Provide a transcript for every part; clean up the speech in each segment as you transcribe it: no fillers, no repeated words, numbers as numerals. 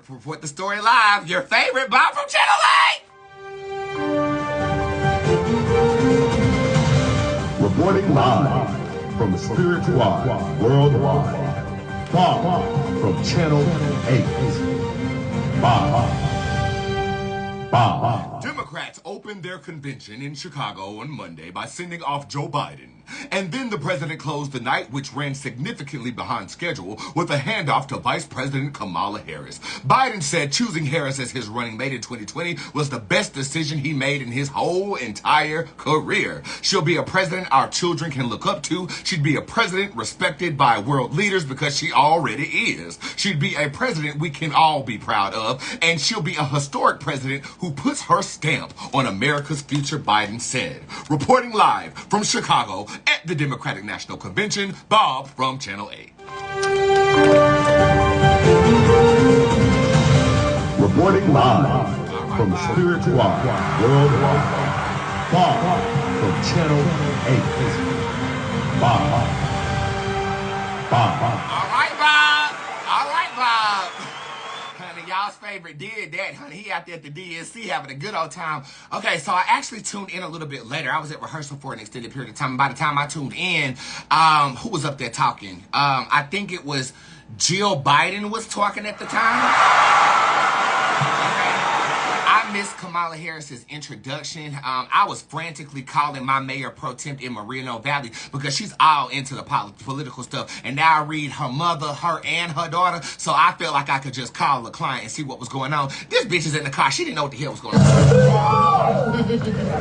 Report the story live. Your favorite Bob from Channel 8. Reporting live from Spiritual Worldwide. Bob from Channel 8. Bob. Democrats opened their convention in Chicago on Monday by sending off Joe Biden. And then the president closed the night, which ran significantly behind schedule, with a handoff to Vice President Kamala Harris. Biden said choosing Harris as his running mate in 2020 was the best decision he made in his whole entire career. She'll be a president our children can look up to. She'd be a president respected by world leaders because she already is. She'd be a president we can all be proud of. And she'll be a historic president who puts her stamp on America's future, Biden said. Reporting live from Chicago at the Democratic National Convention, Bob from Channel 8. Reporting live from Spiritual Worldwide. Bob from Channel 8. Bob. All right, Bob. All right, Bob. Honey, y'all's favorite did that, honey. He out there at the DNC having a good old time. Okay, so I actually tuned in a little bit later. I was at rehearsal for an extended period of time. And by the time I tuned in, who was up there talking? I think it was Jill Biden was talking at the time. I missed Kamala Harris's introduction. I was frantically calling my mayor pro tem in Moreno Valley because she's all into the political stuff. And now I read her mother, her and her daughter. So I felt like I could just call the client and see what was going on. This bitch is in the car. She didn't know what the hell was going on. She didn't know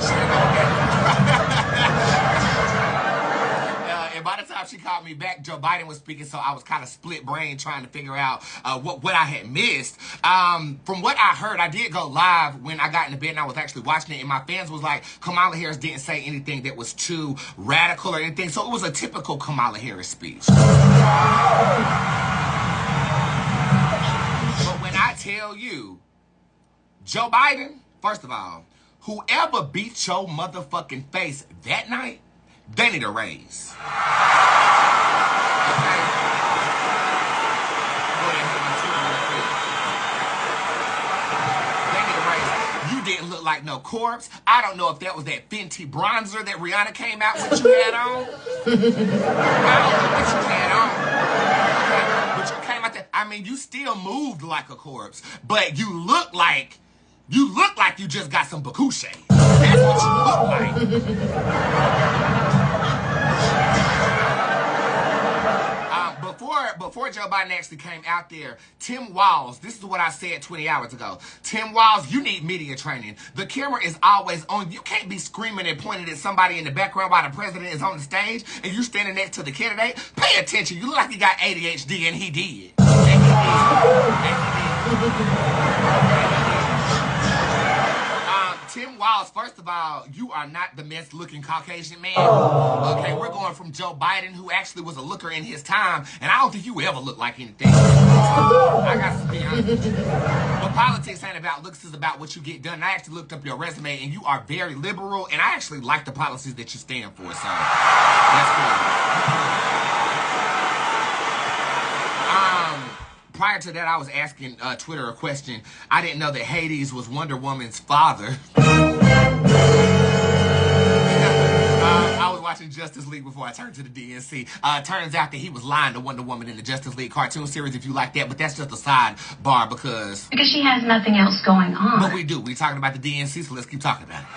and by the time she called me back, Joe Biden was speaking, so I was kind of split brain trying to figure out what I had missed. From what I heard, I did go live when I got into bed and I was actually watching it, and my fans was like, Kamala Harris didn't say anything that was too radical or anything, so it was a typical Kamala Harris speech. But when I tell you, Joe Biden, first of all, whoever beat your motherfucking face that night, they need a raise. Okay. They need a raise. You didn't look like no corpse. I don't know if that was that Fenty bronzer that Rihanna came out with you had on. I don't know what you had on. Okay. But you came out there. I mean, you still moved like a corpse, but you look like you just got some bakushe. That's what you look like. Before Joe Biden actually came out there, Tim Walz, this is what I said 20 hours ago. Tim Walz, you need media training. The camera is always on. You can't be screaming and pointing at somebody in the background while the president is on the stage and you standing next to the candidate. Pay attention. You look like you got ADHD, and he did. Tim Walz, first of all, you are not the best looking Caucasian man. Okay, we're going from Joe Biden, who actually was a looker in his time, and I don't think you ever looked like anything. I got to be honest with you. But politics ain't about looks, it's about what you get done. And I actually looked up your resume, and you are very liberal, and I actually like the policies that you stand for, so that's cool. Prior to that, I was asking Twitter a question. I didn't know that Hades was Wonder Woman's father. I was watching Justice League before I turned to the DNC. Turns out that he was lying to Wonder Woman in the Justice League cartoon series, if you like that, but that's just a sidebar because she has nothing else going on. But we do. We're talking about the DNC, so let's keep talking about it.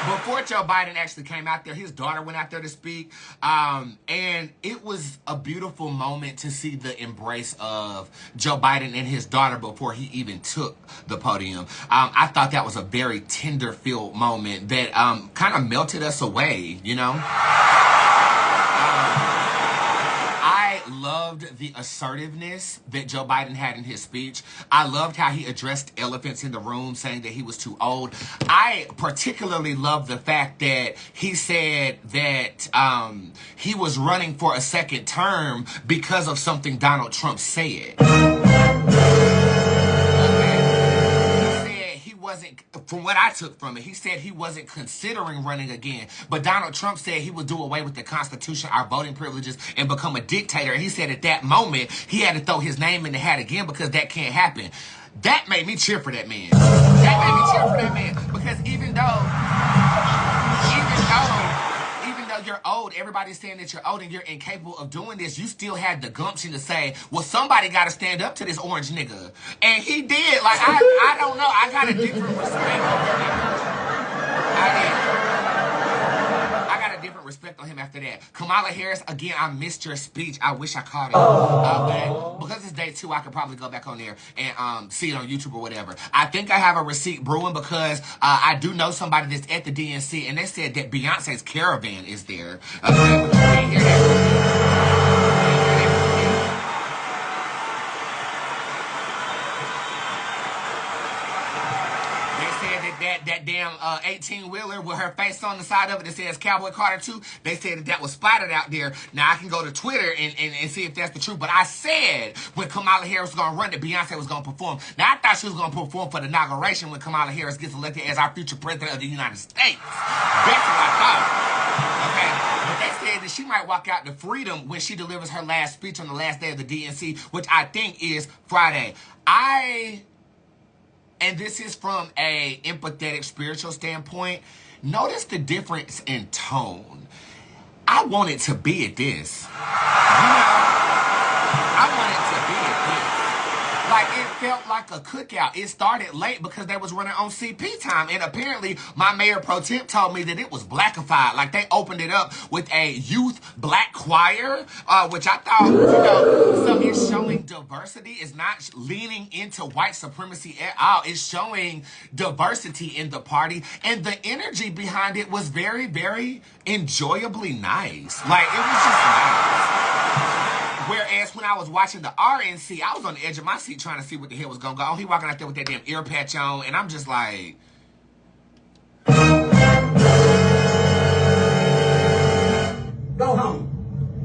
Before Joe Biden actually came out there, his daughter went out there to speak, and it was a beautiful moment to see the embrace of Joe Biden and his daughter before he even took the podium. I thought that was a very tender-filled moment that kind of melted us away, you know? I loved the assertiveness that Joe Biden had in his speech. I loved how he addressed elephants in the room, saying that he was too old. I particularly loved the fact that he said that he was running for a second term because of something Donald Trump said. wasn't, from what I took from it, he said he wasn't considering running again. But Donald Trump said he would do away with the Constitution, our voting privileges, and become a dictator. And he said at that moment, he had to throw his name in the hat again because that can't happen. That made me cheer for that man. That made me cheer for that man. Because even though you're old, everybody's saying that you're old and you're incapable of doing this, you still had the gumption to say, well, somebody got to stand up to this orange nigga. And he did. Like, I don't know. I got a different respect on him. I got a different respect on him after that. Kamala Harris, again, I missed your speech. I wish I caught it. But because it's day 2, I could probably go back on there and see it on YouTube or whatever. I think I have a receipt brewing because I do know somebody that's at the DNC, and they said that Beyonce's caravan is there. Can't hear that. That damn 18-wheeler with her face on the side of it that says Cowboy Carter 2, they said that was spotted out there. Now, I can go to Twitter and see if that's the truth. But I said when Kamala Harris was going to run that Beyonce was going to perform. Now, I thought she was going to perform for the inauguration when Kamala Harris gets elected as our future president of the United States. That's what I thought. Okay? But they said that she might walk out to freedom when she delivers her last speech on the last day of the DNC, which I think is Friday. And this is from a empathetic, spiritual standpoint. Notice the difference in tone. I wanted to be at this. I wanted to be at this. Like, it felt like a cookout. It started late because they was running on CP time. And apparently, my mayor pro temp told me that it was blackified. Like, they opened it up with a youth black choir, which I thought, so it's showing diversity. It's not leaning into white supremacy at all. It's showing diversity in the party. And the energy behind it was very, very enjoyably nice. Like, it was just nice. Whereas when I was watching the RNC, I was on the edge of my seat trying to see what the hell was going to go on. He walking out there with that damn ear patch on, and I'm just like... Go home.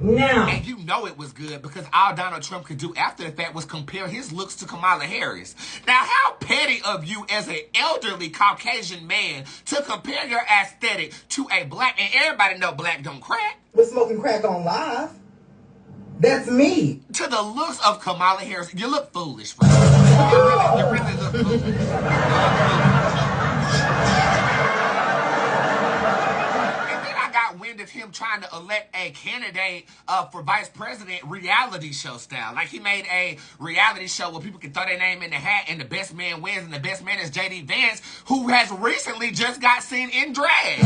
Now. And you know it was good because all Donald Trump could do after the fact was compare his looks to Kamala Harris. Now, how petty of you as an elderly Caucasian man to compare your aesthetic to a black, and everybody know black don't crack. We're smoking crack on live. That's me. To the looks of Kamala Harris, you look foolish, bro. You really look foolish. And then I got wind of him trying to elect a candidate for vice president reality show style. Like, he made a reality show where people can throw their name in the hat and the best man wins, and the best man is J.D. Vance, who has recently just got seen in drag.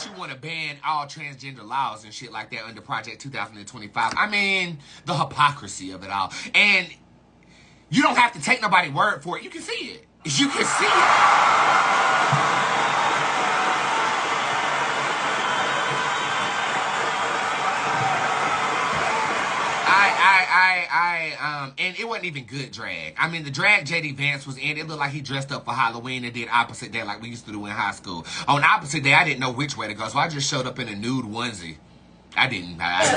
You want to ban all transgender laws and shit like that under Project 2025. I mean, the hypocrisy of it all. And you don't have to take nobody's word for it. You can see it. You can see it. And it wasn't even good drag. I mean, the drag J.D. Vance was in, it looked like he dressed up for Halloween and did opposite day like we used to do in high school. On opposite day, I didn't know which way to go, so I just showed up in a nude onesie. I didn't do that.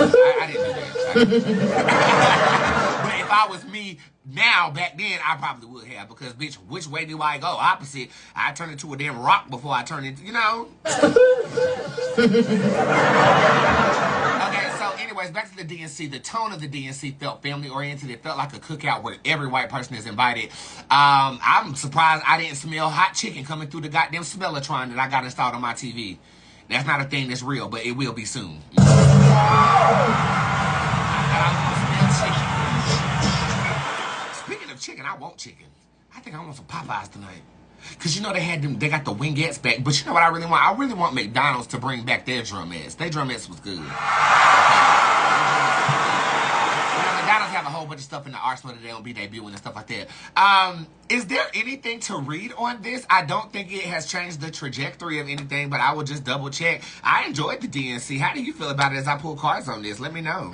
But if I was me now, back then, I probably would have. Because, bitch, which way do I go? Opposite. I turn into a damn rock before I turn into, you know. Okay, so anyways, back to the DNC. The tone of the DNC felt family-oriented. It felt like a cookout where every white person is invited. I'm surprised I didn't smell hot chicken coming through the goddamn Smellotron that I got installed on my TV. That's not a thing that's real, but it will be soon. Speaking of chicken, I want chicken. I think I want some Popeyes tonight. Because, you know, they got the wingettes back. But you know what I really want? I really want McDonald's to bring back their drumettes. Their drumettes was good. McDonald's have a whole bunch of stuff in the arsenal that they don't be debuting and stuff like that. Is there anything to read on this? I don't think it has changed the trajectory of anything, but I will just double check. I enjoyed the DNC. How do you feel about it as I pull cards on this? Let me know.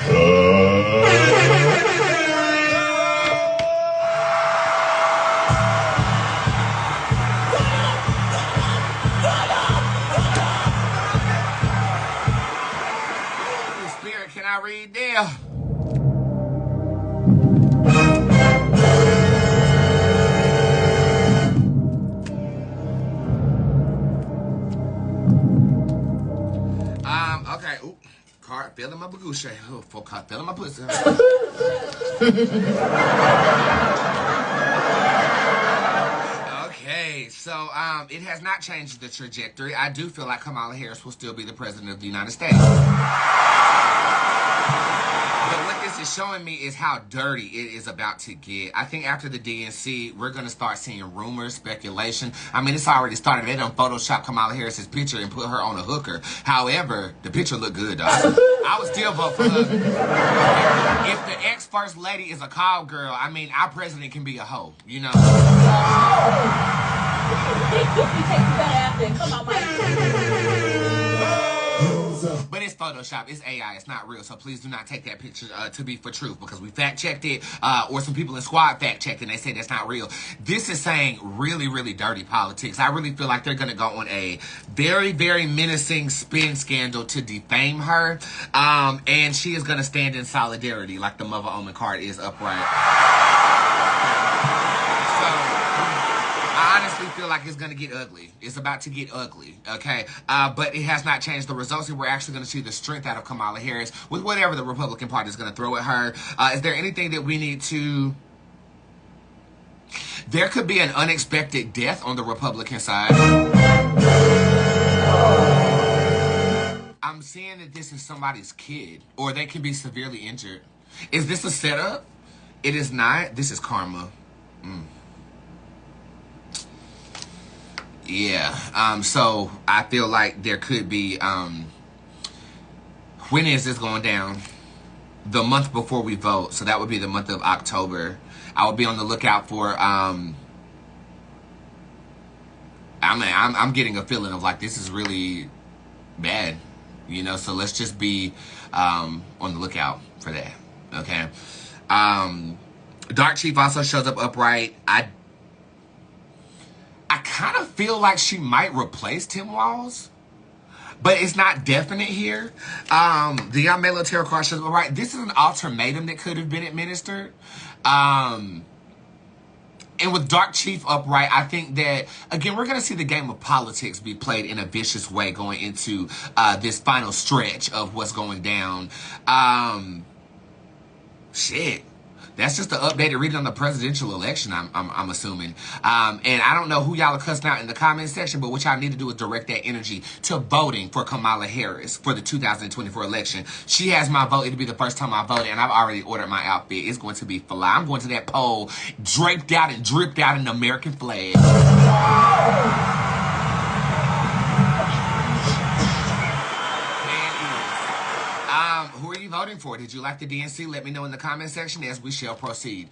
Spirit, can I read there? card feeling my bagoosh. Oh, full card feeling my pussy. Okay, so it has not changed the trajectory. I do feel like Kamala Harris will still be the president of the United States. But what this is showing me is how dirty it is about to get. I think after the DNC, we're going to start seeing rumors, speculation. I mean, it's already started. They done Photoshop Kamala Harris's picture and put her on a hooker. However, the picture looked good, though. I would still vote for her. If the ex-first lady is a cowgirl, I mean, our president can be a hoe, you know? But it's Photoshop, it's AI, it's not real. So please do not take that picture to be for truth, because we fact checked it, or some people in squad fact checked and they say that's not real. This is saying really, really dirty politics. I really feel like they're going to go on a very, very menacing spin scandal to defame her, and she is going to stand in solidarity like the Mother Omen card is upright. I honestly feel like it's going to get ugly. It's about to get ugly, okay? But it has not changed the results, and we're actually going to see the strength out of Kamala Harris with whatever the Republican Party is going to throw at her. Is there anything that we need to... There could be an unexpected death on the Republican side. I'm seeing that this is somebody's kid, or they can be severely injured. Is this a setup? It is not. This is karma. Yeah, so I feel like there could be, when is this going down? The month before we vote, so that would be the month of October. I will be on the lookout for, I'm getting a feeling of like this is really bad, you know, so let's just be on the lookout for that, okay? Dark Chief also shows up upright. I kind of feel like she might replace Tim Walz, but it's not definite here. The Young Military card shows up upright. This is an ultimatum that could have been administered. And with Dark Chief upright, I think that, again, we're going to see the game of politics be played in a vicious way going into this final stretch of what's going down. Shit. That's just the updated reading on the presidential election, I'm assuming. And I don't know who y'all are cussing out in the comment section, but what y'all need to do is direct that energy to voting for Kamala Harris for the 2024 election. She has my vote. It'll be the first time I voted, and I've already ordered my outfit. It's going to be fly. I'm going to that poll draped out and dripped out in the American flag. Who are you voting for? Did you like the DNC? Let me know in the comment section as we shall proceed.